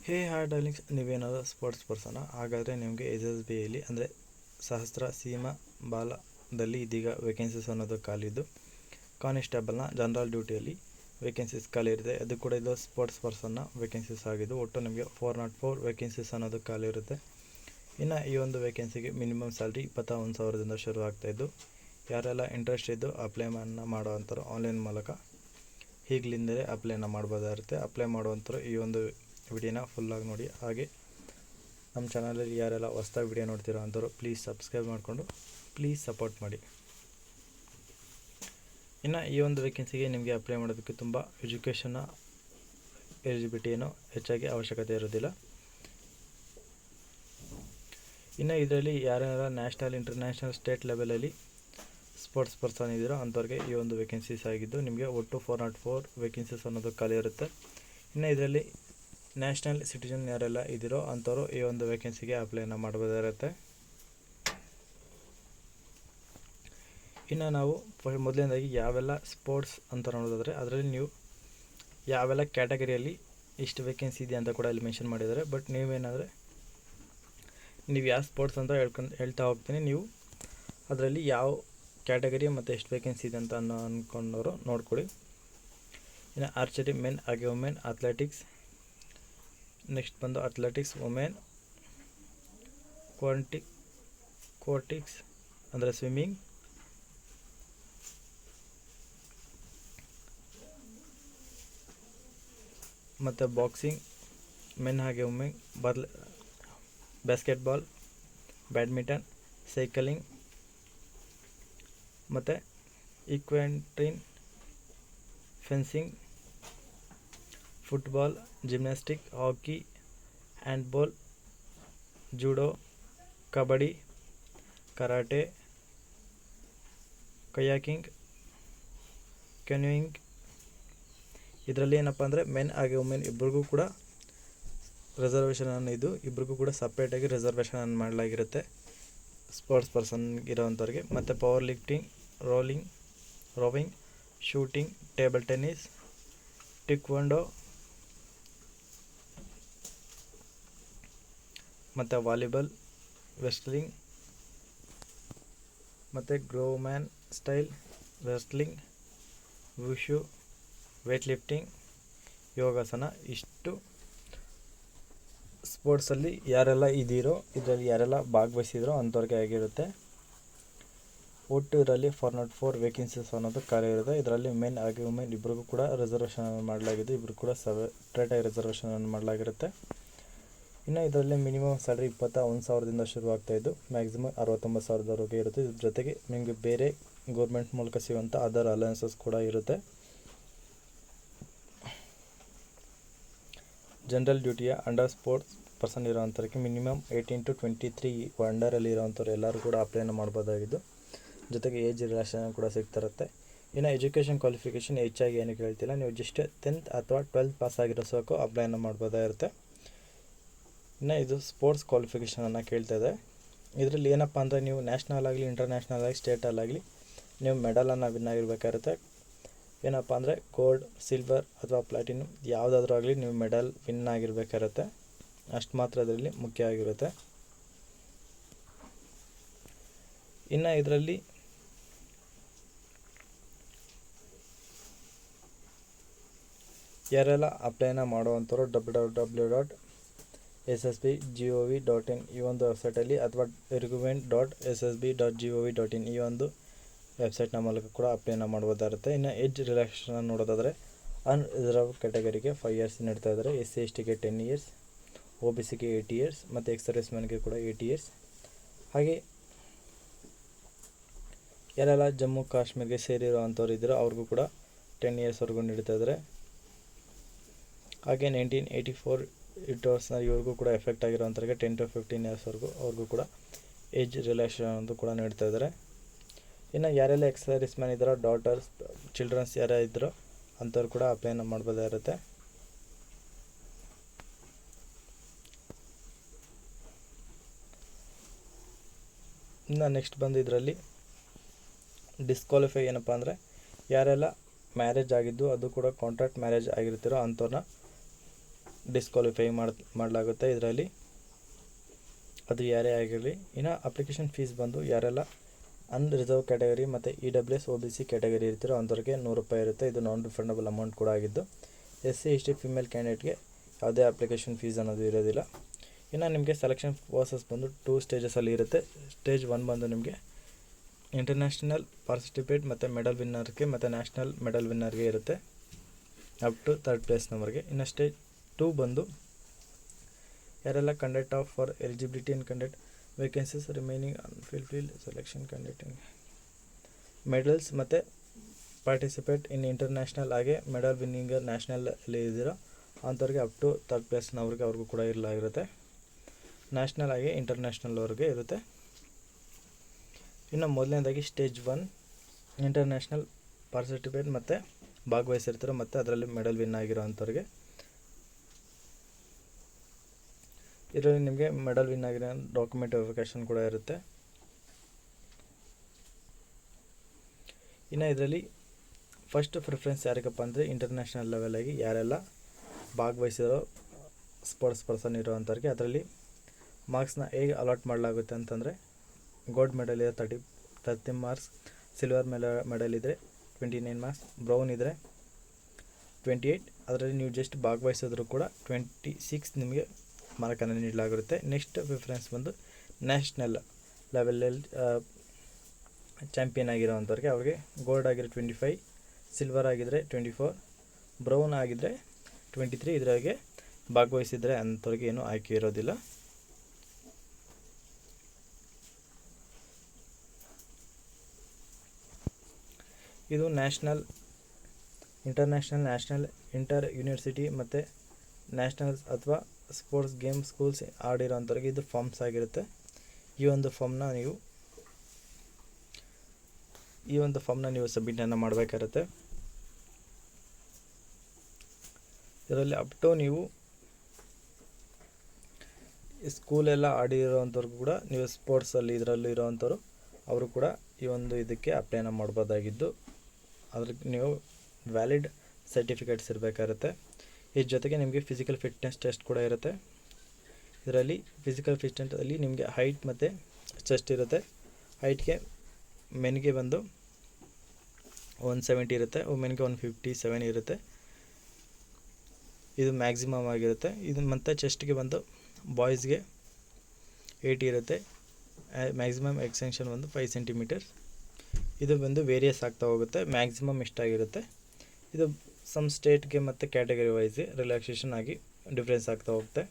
Hi darlings, ನೀವೇನಾದರೂ sports ಪರ್ಸನ ಹಾಗಾದರೆ ನಿಮಗೆ SSBಯಲ್ಲಿ ಅಂದರೆ ಸಹಸ್ರ ಸೀಮಾ ಬಾಲದಲ್ಲಿ ಇದೀಗ ವೇಕೆನ್ಸೀಸ್ ಅನ್ನೋದು ಖಾಲಿದ್ದು ಕಾನಿಸ್ಟೇಬಲ್ನ ಜನರಲ್ ಡ್ಯೂಟಿಯಲ್ಲಿ ವೇಕೆನ್ಸೀಸ್ ಖಾಲಿ ಇರುತ್ತೆ. ಅದು ಕೂಡ ಇದು ಸ್ಪೋರ್ಟ್ಸ್ ಪರ್ಸನ್ನ ವೇಕೆನ್ಸೀಸ್ ಆಗಿದ್ದು ಒಟ್ಟು ನಿಮಗೆ 404 ವೇಕೆನ್ಸೀಸ್ ಅನ್ನೋದು ಖಾಲಿ ಇರುತ್ತೆ. ಇನ್ನು ಈ ಒಂದು ವೇಕೆನ್ಸಿಗೆ ಮಿನಿಮಮ್ ಸ್ಯಾಲ್ರಿ 21,000ದಿಂದ ಶುರು ಆಗ್ತಾಯಿದ್ದು ಯಾರೆಲ್ಲ ಇಂಟ್ರೆಸ್ಟ್ ಇದ್ದು ಅಪ್ಲೈನ ಮಾಡೋವಂಥವ್ರು ಆನ್ಲೈನ್ ಮೂಲಕ ಈಗಲಿಂದಲೇ ಅಪ್ಲೈನ ಮಾಡ್ಬೋದಾಗಿರುತ್ತೆ. ಅಪ್ಲೈ ಮಾಡುವಂಥವ್ರು ಈ ಒಂದು ವಿಡಿಯೋನ ಫುಲ್ಲಾಗಿ ನೋಡಿ. ಹಾಗೆ ನಮ್ಮ ಚಾನಲಲ್ಲಿ ಯಾರೆಲ್ಲ ಹೊಸ್ದಾಗಿ ವಿಡಿಯೋ ನೋಡ್ತಿರೋ ಅಂಥವ್ರು ಪ್ಲೀಸ್ ಸಬ್ಸ್ಕ್ರೈಬ್ ಮಾಡಿಕೊಂಡು ಪ್ಲೀಸ್ ಸಪೋರ್ಟ್ ಮಾಡಿ. ಇನ್ನು ಈ ಒಂದು ವೇಕೆನ್ಸಿಗೆ ನಿಮಗೆ ಅಪ್ಲೈ ಮಾಡೋದಕ್ಕೆ ತುಂಬ ಎಜುಕೇಷನ್ನ ಎಲಿಜಿಬಿಲಿಟಿ ಏನೋ ಹೆಚ್ಚಾಗಿ ಅವಶ್ಯಕತೆ ಇರೋದಿಲ್ಲ. ಇನ್ನು ಇದರಲ್ಲಿ ಯಾರ್ಯಾರ ನ್ಯಾಷನಲ್, ಇಂಟರ್ನ್ಯಾಷನಲ್, ಸ್ಟೇಟ್ ಲೆವೆಲಲ್ಲಿ ಸ್ಪೋರ್ಟ್ಸ್ ಪರ್ಸನ್ ಇದ್ದೀರೋ ಅಂಥವ್ರಿಗೆ ಈ ಒಂದು ವೇಕೆನ್ಸೀಸ್ ಆಗಿದ್ದು ನಿಮಗೆ ಒಟ್ಟು 404 ವೇಕೆನ್ಸೀಸ್ ಅನ್ನೋದು ಖಾಲಿ ಇರುತ್ತೆ. ಇನ್ನು ಇದರಲ್ಲಿ ನ್ಯಾಷನಲ್ ಸಿಟಿಜನ್ ಯಾರೆಲ್ಲ ಇದ್ದೀರೋ ಅಂಥವ್ರು ಈ ಒಂದು ವೇಕೆನ್ಸಿಗೆ ಅಪ್ಲೈನ ಮಾಡ್ಬೋದಾಗಿರುತ್ತೆ. ಇನ್ನು ನಾವು ಮೊದಲನೇದಾಗಿ ಯಾವೆಲ್ಲ ಸ್ಪೋರ್ಟ್ಸ್ ಅಂತ ನೋಡೋದಾದರೆ ಅದರಲ್ಲಿ ನೀವು ಯಾವೆಲ್ಲ ಕ್ಯಾಟಗರಿಯಲ್ಲಿ ಇಷ್ಟು ವೇಕೆನ್ಸಿ ಇದೆ ಅಂತ ಕೂಡ ಇಲ್ಲಿ ಮೆನ್ಷನ್ ಮಾಡಿದ್ದಾರೆ. ಬಟ್ ನೀವೇನಾದರೆ ನೀವು ಯಾವ ಸ್ಪೋರ್ಟ್ಸ್ ಅಂತ ಹೇಳ್ತಾ ಹೋಗ್ತೀನಿ, ನೀವು ಅದರಲ್ಲಿ ಯಾವ ಕ್ಯಾಟಗರಿ ಮತ್ತು ಎಷ್ಟು ವೇಕೆನ್ಸಿ ಇದೆ ಅಂತ ಅಂದ್ಕೊಂಡವರು ನೋಡ್ಕೊಳ್ಳಿ. ಇನ್ನು ಆರ್ಚರಿ ಮೆನ್ ಹಾಗೆ ವುಮೆನ್, ಅಥ್ಲೆಟಿಕ್ಸ್, ನೆಕ್ಸ್ಟ್ ಬಂದು ಅಥ್ಲೆಟಿಕ್ಸ್ ವುಮೆನ್, ಕ್ವಾಟಿಕ್ಸ್ ಅಂದರೆ ಸ್ವಿಮ್ಮಿಂಗ್, ಮತ್ತು ಬಾಕ್ಸಿಂಗ್ ಮೆನ್ ಹಾಗೆ ವುಮೆನ್, ಬಾಸ್ಕೆಟ್ಬಾಲ್, ಬ್ಯಾಡ್ಮಿಂಟನ್, ಸೈಕಲಿಂಗ್ ಮತ್ತು equestrian, fencing, football, gymnastic, hockey, handball, judo, kabaddi, karate, kayaking, canoeing. ಇದರಲ್ಲಿ ಏನಪ್ಪ ಅಂದರೆ ಮೆನ್ ಹಾಗೆ ವುಮೆನ್ ಇಬ್ಬರಿಗೂ ಕೂಡ ರಿಸರ್ವೇಷನ್ ಇದು ಇಬ್ಬರಿಗೂ ಕೂಡ ಸಪ್ರೇಟಾಗಿ ರಿಸರ್ವೇಷನ್ ಮಾಡಲಾಗಿರುತ್ತೆ ಸ್ಪೋರ್ಟ್ಸ್ ಪರ್ಸನ್ ಇರೋವಂಥವ್ರಿಗೆ. ಮತ್ತು power lifting, rowing, shooting, table tennis, taekwondo ಮತ್ತು ವಾಲಿಬಾಲ್, ರೆಸ್ಲಿಂಗ್ ಮತ್ತು Greco Roman style wrestling, wushu, weight lifting, yogasana. ಇಷ್ಟು ಸ್ಪೋರ್ಟ್ಸಲ್ಲಿ ಯಾರೆಲ್ಲ ಇದ್ದೀರೋ ಇದರಲ್ಲಿ ಯಾರೆಲ್ಲ ಭಾಗವಹಿಸಿದ್ರೋ ಅಂಥವ್ರಿಗೆ ಆಗಿರುತ್ತೆ. ಒಟ್ಟು ಇದರಲ್ಲಿ 404 ವೇಕೆನ್ಸೀಸ್ ಅನ್ನೋದು ಖಾಲಿ ಇರುತ್ತೆ. ಇದರಲ್ಲಿ ಮೆನ್ ಹಾಗೆ ವುಮೆನ್ ಇಬ್ಬರಿಗೂ ಕೂಡ ರಿಸರ್ವೇಷನ್ ಮಾಡಲಾಗಿದೆ, ಇಬ್ಬರು ಕೂಡ ಸಪ್ರೇಟಾಗಿ ರಿಸರ್ವೇಷನ್ ಮಾಡಲಾಗಿರುತ್ತೆ. ಇನ್ನು ಇದರಲ್ಲಿ ಮಿನಿಮಮ್ ಸ್ಯಾಲ್ರಿ 21,000ದಿಂದ ಶುರು ಆಗ್ತಾಯಿದ್ದು ಮ್ಯಾಕ್ಸಿಮಮ್ 69,000ದವರೆಗೆ ಇರುತ್ತೆ. ಇದ್ರ ಜೊತೆಗೆ ನಿಮಗೆ ಬೇರೆ ಗೌರ್ಮೆಂಟ್ ಮೂಲಕ ಸಿಗುವಂಥ ಅದರ್ ಅಲಯನ್ಸಸ್ ಕೂಡ ಇರುತ್ತೆ. ಜನರಲ್ ಡ್ಯೂಟಿಯ ಅಂಡರ್ ಸ್ಪೋರ್ಟ್ಸ್ ಪರ್ಸನ್ ಇರೋವಂಥವ್ರಿಗೆ ಮಿನಿಮಮ್ 18 to 23 ಅಂಡರಲ್ಲಿ ಇರೋವಂಥವ್ರು ಎಲ್ಲರೂ ಕೂಡ ಅಪ್ಲೈನ ಮಾಡ್ಬೋದಾಗಿದ್ದು ಜೊತೆಗೆ ಏಜ್ ರಿಲ್ಯಾಕ್ಸೇಷನ್ ಕೂಡ ಸಿಗ್ತಿರುತ್ತೆ. ಇನ್ನು ಎಜುಕೇಷನ್ ಕ್ವಾಲಿಫಿಕೇಷನ್ ಹೆಚ್ಚಾಗಿ ಏನಕ್ಕೆ ಹೇಳ್ತಿಲ್ಲ, ನೀವು ಜಸ್ಟ್ 10th ಅಥವಾ 12th ಪಾಸ್ ಆಗಿರೋ ಸಾಕು ಅಪ್ಲೈನ ಮಾಡ್ಬೋದಾಗಿರುತ್ತೆ. ಇನ್ನು ಇದು ಸ್ಪೋರ್ಟ್ಸ್ ಕ್ವಾಲಿಫಿಕೇಷನನ್ನು ಕೇಳ್ತಾ ಇದೆ. ಇದರಲ್ಲಿ ಏನಪ್ಪ ಅಂದರೆ ನೀವು ನ್ಯಾಷನಲ್ ಆಗಲಿ, ಇಂಟರ್ನ್ಯಾಷನಲ್ ಆಗಿ, ಸ್ಟೇಟಲ್ಲಾಗಲಿ ನೀವು ಮೆಡಲನ್ನು ವಿನ್ ಆಗಿರಬೇಕಾಗಿರುತ್ತೆ. ಏನಪ್ಪ ಅಂದರೆ ಗೋಲ್ಡ್, ಸಿಲ್ವರ್ ಅಥವಾ ಪ್ಲಾಟಿನಮ್ ಯಾವುದಾದ್ರೂ ಆಗಲಿ ನೀವು ಮೆಡಲ್ ವಿನ್ ಆಗಿರಬೇಕಾಗಿರುತ್ತೆ. ಅಷ್ಟು ಮಾತ್ರ ಇದರಲ್ಲಿ ಮುಖ್ಯ ಆಗಿರುತ್ತೆ. ಇನ್ನು ಇದರಲ್ಲಿ ಯಾರೆಲ್ಲ ಅಪ್ಲೈನ ಮಾಡುವಂಥವ್ರು www.ssb.gov.in ಈ ಒಂದು ವೆಬ್ಸೈಟಲ್ಲಿ ಅಥವಾ recruitment.ssb.gov.in ಈ ಒಂದು ವೆಬ್ಸೈಟ್ನ ಮೂಲಕ ಕೂಡ ಅಪ್ಲೈನ ಮಾಡ್ಬೋದಾಗಿರುತ್ತೆ. ಇನ್ನು ಏಜ್ ರಿಲ್ಯಾಕ್ಸೇಷನ್ ನೋಡೋದಾದರೆ ಅನ್ರಿಸರ್ವ್ ಕ್ಯಾಟಗರಿಗೆ 5 years ನೀಡ್ತಾ ಇದ್ದಾರೆ, SC STಗೆ 10 years, OBCಗೆ 8 years ಮತ್ತು ಎಕ್ಸ್ ಸರ್ವಿಸ್ ಮ್ಯಾನ್ಗೆ ಕೂಡ 8 years. ಹಾಗೆ ಯಾರೆಲ್ಲ ಜಮ್ಮು ಕಾಶ್ಮೀರ್ಗೆ ಸೇರಿರೋ ಅಂಥವ್ರು ಇದ್ದರೂ ಅವ್ರಿಗೂ ಕೂಡ 10 yearsವರೆಗೂ ನೀಡ್ತಾ ಇದ್ದಾರೆ. ಹಾಗೆ 1984 ಇಟೋರ್ಸ್ನ ಇವ್ರಿಗೂ ಕೂಡ ಎಫೆಕ್ಟ್ ಆಗಿರೋಂಥವ್ರಿಗೆ 10 to 15 yearsವರೆಗೂ ಅವ್ರಿಗೂ ಕೂಡ ಏಜ್ ರಿಲ್ಯಾಕ್ಸೇಷನ್ ಅಂತ ಕೂಡ ನೀಡ್ತಾ ಇದ್ದಾರೆ. ಇನ್ನು ಯಾರೆಲ್ಲ ಎಕ್ಸ್ ಸರ್ವಿಸ್ ಮ್ಯಾನ್ ಇದ್ದಾರೋ, ಡಾಟರ್ಸ್, ಚಿಲ್ಡ್ರನ್ಸ್ ಯಾರೇ ಇದ್ದರೋ ಅಂಥವ್ರು ಕೂಡ ಅಪ್ಲೈನ ಮಾಡ್ಬೋದಾಗಿರುತ್ತೆ. ಇನ್ನು ನೆಕ್ಸ್ಟ್ ಬಂದು ಇದರಲ್ಲಿ ಡಿಸ್ಕ್ವಾಲಿಫೈ ಏನಪ್ಪ ಅಂದರೆ ಯಾರೆಲ್ಲ ಮ್ಯಾರೇಜ್ ಆಗಿದ್ದು ಅದು ಕೂಡ ಕಾಂಟ್ರಾಕ್ಟ್ ಮ್ಯಾರೇಜ್ ಆಗಿರ್ತಿರೋ ಅಂಥವ್ರನ್ನ ಡಿಸ್ಕ್ವಾಲಿಫೈ ಮಾಡಲಾಗುತ್ತೆ ಇದರಲ್ಲಿ, ಅದು ಯಾರೇ ಆಗಿರಲಿ. ಇನ್ನು ಅಪ್ಲಿಕೇಶನ್ ಫೀಸ್ ಬಂದು ಯಾರೆಲ್ಲ ಅನ್ರಿಸರ್ವ್ ಕ್ಯಾಟಗರಿ ಮತ್ತು EWS OBC ಕ್ಯಾಟಗರಿ ಇರ್ತೀರೋ ಅಂಥವ್ರಿಗೆ ₹100 ಇರುತ್ತೆ. ಇದು ನಾನ್ ರಿಫಂಡಬಲ್ ಅಮೌಂಟ್ ಕೂಡ ಆಗಿದ್ದು. SC ST ಫಿಮೇಲ್ ಕ್ಯಾಂಡಿಡೇಟ್ಗೆ ಯಾವುದೇ ಅಪ್ಲಿಕೇಶನ್ ಫೀಸ್ ಅನ್ನೋದು ಇರೋದಿಲ್ಲ. ಇನ್ನು ನಿಮಗೆ ಸೆಲೆಕ್ಷನ್ ಪ್ರೋಸೆಸ್ ಬಂದು 2 ಸ್ಟೇಜಸಲ್ಲಿ ಇರುತ್ತೆ. ಸ್ಟೇಜ್ 1 ಬಂದು ನಿಮಗೆ ಇಂಟರ್ನ್ಯಾಷನಲ್ ಪಾರ್ಟಿಸಿಪೇಟ್ ಮತ್ತು ಮೆಡಲ್ ವಿನ್ನರ್ಗೆ ಮತ್ತು ನ್ಯಾಷನಲ್ ಮೆಡಲ್ ವಿನ್ನರ್ಗೆ ಇರುತ್ತೆ, ಅಪ್ ಟು 3rd ಪ್ಲೇಸ್ನವರೆಗೆ. ಇನ್ನು ಸ್ಟೇಜ್ 2 ಬಂದು ಯಾರೆಲ್ಲ conduct of for eligibility and conduct vacancies remaining unfulfilled selection conducting medals ಮತ್ತು ಪಾರ್ಟಿಸಿಪೇಟ್ ಇನ್ ಇಂಟರ್ನ್ಯಾಷನಲ್ ಹಾಗೆ ಮೆಡಲ್ ವಿನ್ನಿಂಗರ್ ನ್ಯಾಷನಲಲ್ಲಿ ಇದ್ದೀರೋ ಅಂಥವ್ರಿಗೆ ಅಪ್ ಟು 3rd ಪ್ಲೇಸ್ನವ್ರಿಗೆ ಅವ್ರಿಗೂ ಕೂಡ ಇರಲಾಗಿರುತ್ತೆ. ನ್ಯಾಷನಲ್ ಹಾಗೆ ಇಂಟರ್ನ್ಯಾಷನಲ್ವರೆಗೆ ಇರುತ್ತೆ. ಇನ್ನು ಮೊದಲನೇದಾಗಿ ಸ್ಟೇಜ್ 1 ಇಂಟರ್ನ್ಯಾಷನಲ್ ಪಾರ್ಟಿಸಿಪೇಟ್ ಮತ್ತು ಭಾಗವಹಿಸಿರ್ತಾರೆ ಮತ್ತು ಅದರಲ್ಲಿ ಮೆಡಲ್ ವಿನ್ ಆಗಿರೋ ಅಂಥವ್ರಿಗೆ. ಇದರಲ್ಲಿ ನಿಮಗೆ ಮೆಡಲ್ ವಿನ್ ಆಗಿರೋ ಡಾಕ್ಯುಮೆಂಟ್ ವೆರಿಫಿಕೇಷನ್ ಕೂಡ ಇರುತ್ತೆ. ಇನ್ನು ಇದರಲ್ಲಿ ಫಸ್ಟ್ ಪ್ರಿಫರೆನ್ಸ್ ಯಾರಿಗಪ್ಪ ಅಂದರೆ ಇಂಟರ್ನ್ಯಾಷನಲ್ ಲೆವೆಲಾಗಿ ಯಾರೆಲ್ಲ ಭಾಗವಹಿಸಿರೋ ಸ್ಪೋರ್ಟ್ಸ್ ಪರ್ಸನ್ ಇರೋ ಅಂಥವ್ರಿಗೆ. ಅದರಲ್ಲಿ ಮಾರ್ಕ್ಸ್ನ ಹೇಗೆ ಅಲಾಟ್ ಮಾಡಲಾಗುತ್ತೆ ಅಂತಂದರೆ, ಗೋಲ್ಡ್ ಮೆಡಲ್ ಇದೆ 30 ಮಾರ್ಕ್ಸ್, ಸಿಲ್ವರ್ ಮೆಡಲ್ ಇದ್ದರೆ 29 ಮಾರ್ಕ್ಸ್, ಬ್ರೌನ್ ಇದ್ದರೆ 28. ಅದರಲ್ಲಿ ನೀವು ಜಸ್ಟ್ ಭಾಗವಹಿಸಿದ್ರು ಕೂಡ 26 ನಿಮಗೆ ಮಾರ್ಕನ್ನು ನೀಡಲಾಗಿರುತ್ತೆ. ನೆಕ್ಸ್ಟ್ ಪ್ರಿಫರೆನ್ಸ್ ಬಂದು ನ್ಯಾಷನಲ್ ಲೆವೆಲಲ್ಲಿ ಚಾಂಪಿಯನ್ ಆಗಿರೋ ಅಂಥವ್ರಿಗೆ, ಅವ್ರಿಗೆ ಗೋಲ್ಡ್ ಆಗಿರೋ 25, ಸಿಲ್ವರ್ ಆಗಿದ್ದರೆ 24, ಬ್ರೌನ್ ಆಗಿದ್ದರೆ 23. ಇದರಾಗೆ ಭಾಗವಹಿಸಿದರೆ ಅಂಥವ್ರಿಗೆ ಏನೂ ಆಯ್ಕೆ ಇರೋದಿಲ್ಲ. ಇದು national, international, national, inter university ಮತ್ತು ನ್ಯಾಷನಲ್ಸ್ ಅಥವಾ ಸ್ಪೋರ್ಟ್ಸ್ ಗೇಮ್ ಸ್ಕೂಲ್ಸ್ ಆಡಿರೋ ಅಂಥವ್ರಿಗೆ ಇದು ಫಾರ್ಮ್ಸ್ ಆಗಿರುತ್ತೆ. ಈ ಒಂದು ಫಾರ್ಮ್ನ ನೀವು ಸಬ್ಮಿಟನ್ನು ಮಾಡಬೇಕಾಗುತ್ತೆ. ಇದರಲ್ಲಿ ಅಪ್ ಟು ನೀವು ಸ್ಕೂಲೆಲ್ಲ ಆಡಿರೋವಂಥವ್ರಿಗೂ ಕೂಡ ನೀವು ಸ್ಪೋರ್ಟ್ಸಲ್ಲಿ ಇದರಲ್ಲಿ ಇರೋವಂಥವ್ರು ಅವರು ಕೂಡ ಈ ಒಂದು ಇದಕ್ಕೆ ಅಪ್ಲೈನ ಮಾಡ್ಬೋದಾಗಿದ್ದು, ಅದ್ರಿಗೆ ನೀವು ವ್ಯಾಲಿಡ್ ಸರ್ಟಿಫಿಕೇಟ್ಸ್ ಇರಬೇಕಾಗುತ್ತೆ. ಇದ್ರ ಜೊತೆಗೆ ನಿಮಗೆ ಫಿಸಿಕಲ್ ಫಿಟ್ನೆಸ್ ಟೆಸ್ಟ್ ಕೂಡ ಇರುತ್ತೆ. ಇದರಲ್ಲಿ ಫಿಸಿಕಲ್ ಫಿಟ್ನೆಸ್ಸಲ್ಲಿ ನಿಮಗೆ ಹೈಟ್ ಮತ್ತು ಚೆಸ್ಟ್ ಇರುತ್ತೆ. ಹೈಟ್ಗೆ ಮೆನ್ಗೆ ಬಂದು 170 ಇರುತ್ತೆ, ವುಮೆನ್ಗೆ 157 ಇರುತ್ತೆ. ಇದು ಮ್ಯಾಕ್ಸಿಮಮ್ ಆಗಿರುತ್ತೆ. ಇದು ಮತ್ತು ಚೆಸ್ಟ್ಗೆ ಬಂದು ಬಾಯ್ಸ್ಗೆ 80 ಇರುತ್ತೆ. ಮ್ಯಾಕ್ಸಿಮಮ್ ಎಕ್ಸ್ಟೆನ್ಷನ್ ಒಂದು 5 ಸೆಂಟಿಮೀಟರ್. ಇದು ಬಂದು ವೇರಿಯಸ್ ಆಗ್ತಾ ಹೋಗುತ್ತೆ. ಮ್ಯಾಕ್ಸಿಮಮ್ ಇಷ್ಟಾಗಿರುತ್ತೆ. ಇದು ಸಮ್ ಸ್ಟೇಟ್ಗೆ ಮತ್ತು ಕ್ಯಾಟಗರಿ ವೈಸ್ ರಿಲ್ಯಾಕ್ಸೇಷನ್ ಆಗಿ ಡಿಫ್ರೆನ್ಸ್ ಆಗ್ತಾ ಹೋಗುತ್ತೆ.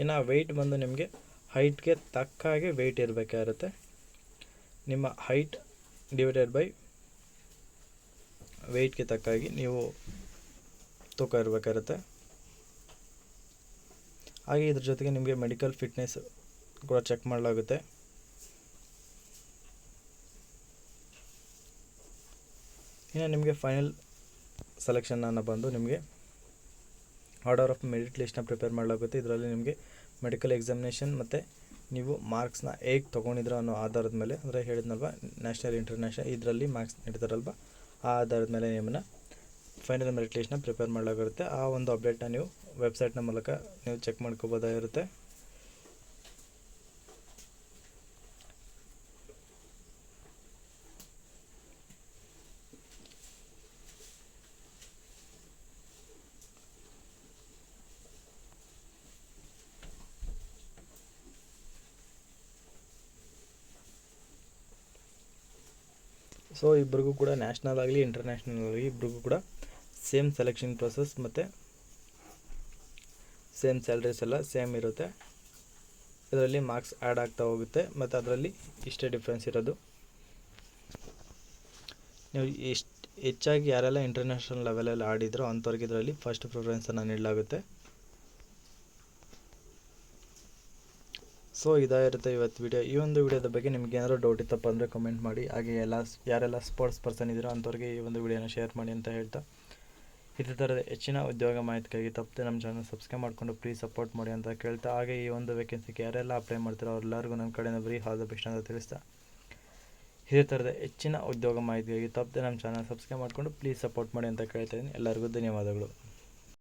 ಇನ್ನು ವೆಯ್ಟ್ ಬಂದು ನಿಮಗೆ ಹೈಟ್ಗೆ ತಕ್ಕ ಹಾಗೆ ವೆಯ್ಟ್ ಇರಬೇಕಾಗಿರುತ್ತೆ. ನಿಮ್ಮ ಹೈಟ್ ಡಿವೈಡೆಡ್ ಬೈ ವೆಯ್ಟ್ಗೆ ತಕ್ಕಾಗಿ ನೀವು ತೂಕ ಇರಬೇಕಾಗಿರುತ್ತೆ. ಹಾಗೆ ಇದ್ರ ಜೊತೆಗೆ ನಿಮಗೆ ಮೆಡಿಕಲ್ ಫಿಟ್ನೆಸ್ ಕೂಡ ಚೆಕ್ ಮಾಡಲಾಗುತ್ತೆ. ಇನ್ನು ನಿಮಗೆ ಫೈನಲ್ ಸೆಲೆಕ್ಷನನ್ನು ಬಂದು ನಿಮಗೆ ಆರ್ಡರ್ ಆಫ್ ಮೆರಿಟ್ ಲಿಸ್ಟ್ನ ಪ್ರಿಪೇರ್ ಮಾಡಲಾಗುತ್ತೆ. ಇದರಲ್ಲಿ ನಿಮಗೆ ಮೆಡಿಕಲ್ ಎಕ್ಸಾಮಿನೇಷನ್ ಮತ್ತು ನೀವು ಮಾರ್ಕ್ಸ್ನ ಹೇಗೆ ತೊಗೊಂಡಿದ್ರು ಅನ್ನೋ ಆಧಾರದ ಮೇಲೆ, ಅಂದರೆ ಹೇಳಿದ್ನಲ್ವ ನ್ಯಾಷನಲ್ ಇಂಟರ್ನ್ಯಾಷನಲ್ ಇದರಲ್ಲಿ ಮಾರ್ಕ್ಸ್ ನೀಡ್ತಾರಲ್ವ, ಆ ಆಧಾರದ ಮೇಲೆ ನಿಮ್ಮನ್ನು ಫೈನಲ್ ಮೆರಿಟ್ ಲಿಸ್ಟ್ನ ಪ್ರಿಪೇರ್ ಮಾಡಲಾಗಿರುತ್ತೆ. ಆ ಒಂದು ಅಪ್ಡೇಟ್ನ ನೀವು ವೆಬ್ಸೈಟ್ನ ಮೂಲಕ ನೀವು ಚೆಕ್ ಮಾಡ್ಕೋಬೋದಾಗಿರುತ್ತೆ. ಸೊ ಇಬ್ಬರಿಗೂ ಕೂಡ ನ್ಯಾಷನಲ್ ಆಗಲಿ ಇಂಟರ್ನ್ಯಾಷನಲ್ ಆಗಲಿ ಇಬ್ಬರಿಗೂ ಕೂಡ ಸೇಮ್ ಸೆಲೆಕ್ಷನ್ ಪ್ರೊಸೆಸ್ ಮತ್ತು ಸೇಮ್ ಸ್ಯಾಲ್ರೀಸ್ ಎಲ್ಲ ಸೇಮ್ ಇರುತ್ತೆ. ಇದರಲ್ಲಿ ಮಾರ್ಕ್ಸ್ ಆ್ಯಡ್ ಆಗ್ತಾ ಹೋಗುತ್ತೆ ಮತ್ತು ಅದರಲ್ಲಿ ಇಷ್ಟೇ ಡಿಫ್ರೆನ್ಸ್ ಇರೋದು. ನೀವು ಹೆಚ್ಚಾಗಿ ಯಾರೆಲ್ಲ ಇಂಟರ್ನ್ಯಾಷನಲ್ ಲೆವೆಲಲ್ಲಿ ಆಡಿದ್ರೋ ಅಂಥವ್ರಿಗೆ ಇದರಲ್ಲಿ ಫಸ್ಟ್ ಪ್ರಿಫರೆನ್ಸನ್ನು ನೀಡಲಾಗುತ್ತೆ. ಸೊ ಇದಾಗಿರುತ್ತೆ ಇವತ್ತು ವಿಡಿಯೋ. ಈ ಒಂದು ವಿಡಿಯೋದ ಬಗ್ಗೆ ನಿಮ್ಗೆ ಏನಾದರೂ ಡೌಟ್ ಇತ್ತಪ್ಪ ಅಂದರೆ ಕಮೆಂಟ್ ಮಾಡಿ. ಹಾಗೆ ಯಾರೆಲ್ಲ ಸ್ಪೋರ್ಟ್ಸ್ ಪರ್ಸನ್ ಇದ್ದೀರೋ ಅಂಥವ್ರಿಗೆ ಈ ಒಂದು ವಿಡಿಯೋನ ಶೇರ್ ಮಾಡಿ ಅಂತ ಹೇಳ್ತಾ, ಇದೇ ಥರದ ಹೆಚ್ಚಿನ ಉದ್ಯೋಗ ಮಾಹಿತಿಗಾಗಿ ತಪ್ಪದೆ ನಮ್ಮ ಚಾನಲ್ ಸಬ್ಸ್ಕ್ರೈಬ್ ಮಾಡಿಕೊಂಡು ಪ್ಲೀಸ್ ಸಪೋರ್ಟ್ ಮಾಡಿ ಅಂತ ಕೇಳ್ತಾ, ಹಾಗೆ ಈ ಒಂದು ವೇಕೆನ್ಸಿಗೆ ಯಾರೆಲ್ಲ ಅಪ್ಲೈ ಮಾಡ್ತಾರೋ ಅವ್ರೆಲ್ಲರಿಗೂ ನನ್ನ ಕಡೆಯಿಂದ ಬರೀ ಆಲ್ ದ ಬೆಸ್ಟ್ ಅಂತ ತಿಳಿಸ್ತಾ, ಇದೇ ಥರದ ಹೆಚ್ಚಿನ ಉದ್ಯೋಗ ಮಾಹಿತಿಗಾಗಿ ತಪ್ಪದೆ ನಮ್ಮ ಚಾನಲ್ ಸಬ್ಸ್ಕ್ರೈಬ್ ಮಾಡಿಕೊಂಡು ಪ್ಲೀಸ್ ಸಪೋರ್ಟ್ ಮಾಡಿ ಅಂತ ಕೇಳ್ತಾ ಇದ್ದೀನಿ. ಎಲ್ಲರಿಗೂ ಧನ್ಯವಾದಗಳು.